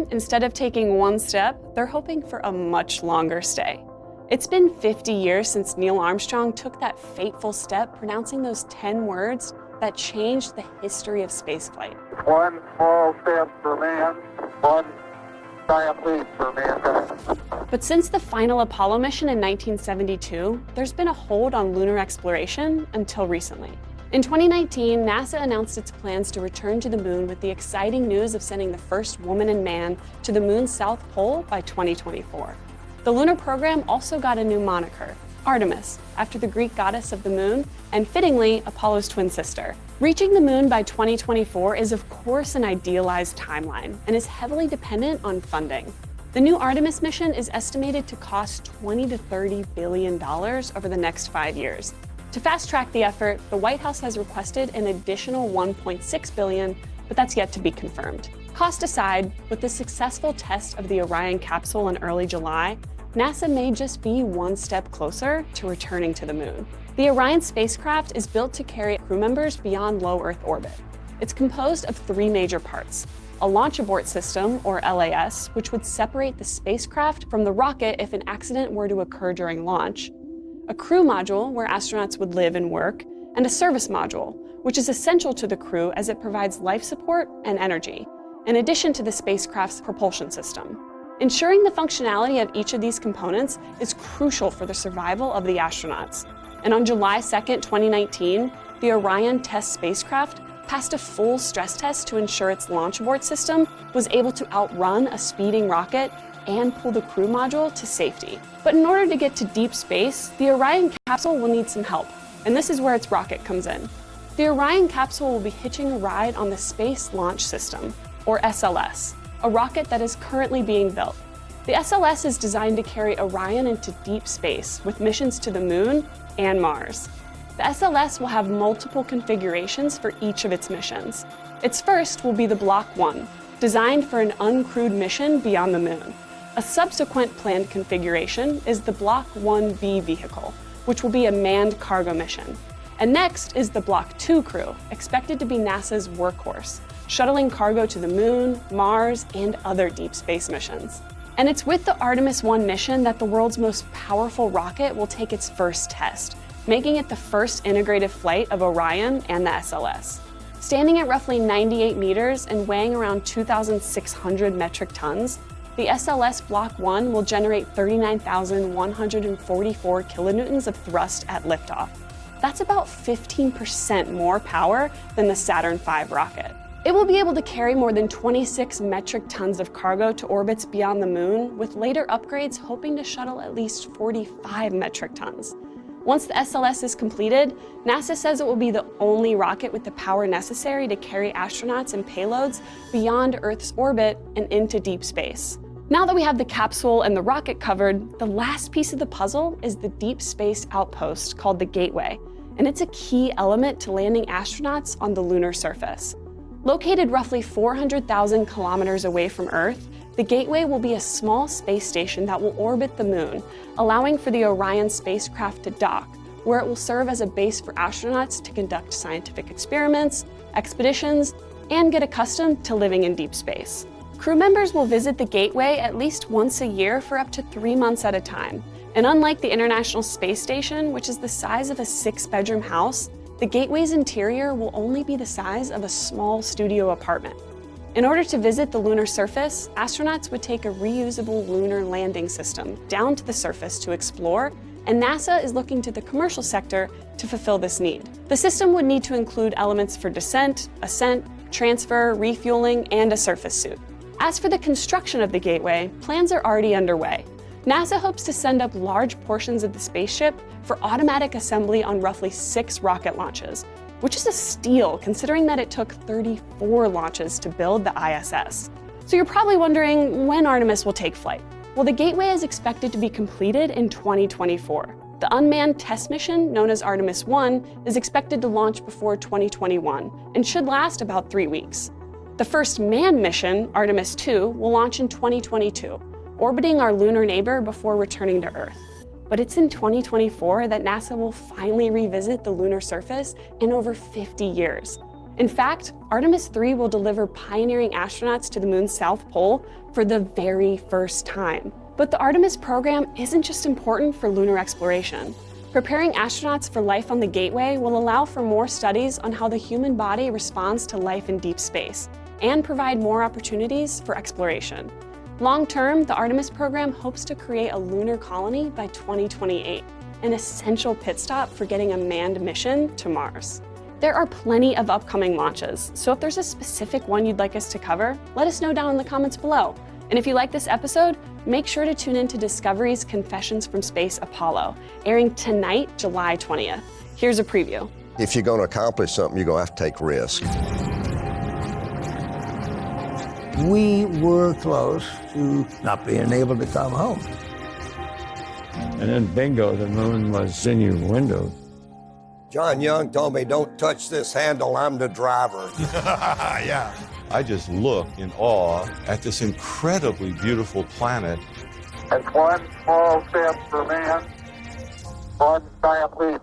time, instead of taking one step, they're hoping for a much longer stay. It's been 50 years since Neil Armstrong took that fateful step, pronouncing those 10 words that changed the history of spaceflight. One small step for man, one giant leap for mankind. But since the final Apollo mission in 1972, there's been a hold on lunar exploration until recently. In 2019, NASA announced its plans to return to the moon with the exciting news of sending the first woman and man to the moon's south pole by 2024. The lunar program also got a new moniker, Artemis, after the Greek goddess of the moon, and fittingly, Apollo's twin sister. Reaching the moon by 2024 is of course an idealized timeline and is heavily dependent on funding. The new Artemis mission is estimated to cost $20 to $30 billion over the next 5 years. To fast-track the effort, the White House has requested an additional $1.6 billion, but that's yet to be confirmed. Cost aside, with the successful test of the Orion capsule in early July, NASA may just be one step closer to returning to the moon. The Orion spacecraft is built to carry crew members beyond low Earth orbit. It's composed of 3 major parts: a launch abort system, or LAS, which would separate the spacecraft from the rocket if an accident were to occur during launch, a crew module where astronauts would live and work, and a service module, which is essential to the crew as it provides life support and energy, in addition to the spacecraft's propulsion system. Ensuring the functionality of each of these components is crucial for the survival of the astronauts. And on July 2nd, 2019, the Orion test spacecraft passed a full stress test to ensure its launch abort system was able to outrun a speeding rocket and pull the crew module to safety. But in order to get to deep space, the Orion capsule will need some help, and this is where its rocket comes in. The Orion capsule will be hitching a ride on the Space Launch System, or SLS, a rocket that is currently being built. The SLS is designed to carry Orion into deep space with missions to the moon and Mars. The SLS will have multiple configurations for each of its missions. Its first will be the Block 1, designed for an uncrewed mission beyond the moon. A subsequent planned configuration is the Block 1B vehicle, which will be a manned cargo mission. And next is the Block 2 crew, expected to be NASA's workhorse, shuttling cargo to the moon, Mars, and other deep space missions. And it's with the Artemis 1 mission that the world's most powerful rocket will take its first test, making it the first integrated flight of Orion and the SLS. Standing at roughly 98 meters and weighing around 2,600 metric tons, the SLS Block 1 will generate 39,144 kilonewtons of thrust at liftoff. That's about 15% more power than the Saturn V rocket. It will be able to carry more than 26 metric tons of cargo to orbits beyond the moon, with later upgrades hoping to shuttle at least 45 metric tons. Once the SLS is completed, NASA says it will be the only rocket with the power necessary to carry astronauts and payloads beyond Earth's orbit and into deep space. Now that we have the capsule and the rocket covered, the last piece of the puzzle is the deep space outpost called the Gateway, and it's a key element to landing astronauts on the lunar surface. Located roughly 400,000 kilometers away from Earth, the Gateway will be a small space station that will orbit the moon, allowing for the Orion spacecraft to dock, where it will serve as a base for astronauts to conduct scientific experiments, expeditions, and get accustomed to living in deep space. Crew members will visit the Gateway at least once a year for up to 3 months at a time. And unlike the International Space Station, which is the size of a 6-bedroom house, the Gateway's interior will only be the size of a small studio apartment. In order to visit the lunar surface, astronauts would take a reusable lunar landing system down to the surface to explore, and NASA is looking to the commercial sector to fulfill this need. The system would need to include elements for descent, ascent, transfer, refueling, and a surface suit. As for the construction of the Gateway, plans are already underway. NASA hopes to send up large portions of the spaceship for automatic assembly on roughly 6 rocket launches, which is a steal considering that it took 34 launches to build the ISS. So you're probably wondering when Artemis will take flight. Well, the Gateway is expected to be completed in 2024. The unmanned test mission, known as Artemis 1, is expected to launch before 2021 and should last about 3 weeks. The first manned mission, Artemis 2, will launch in 2022, orbiting our lunar neighbor before returning to Earth. But it's in 2024 that NASA will finally revisit the lunar surface in over 50 years. In fact, Artemis 3 will deliver pioneering astronauts to the moon's south pole for the very first time. But the Artemis program isn't just important for lunar exploration. Preparing astronauts for life on the Gateway will allow for more studies on how the human body responds to life in deep space and provide more opportunities for exploration. Long-term, the Artemis program hopes to create a lunar colony by 2028, an essential pit stop for getting a manned mission to Mars. There are plenty of upcoming launches, so if there's a specific one you'd like us to cover, let us know down in the comments below. And if you like this episode, make sure to tune in to Discovery's Confessions from Space Apollo, airing tonight, July 20th. Here's a preview. If you're going to accomplish something, you're going to have to take risks. We were close to not being able to come home. And then bingo, the moon was in your window. John Young told me, don't touch this handle, I'm the driver. Yeah. I just look in awe at this incredibly beautiful planet. It's one small step for man, one giant leap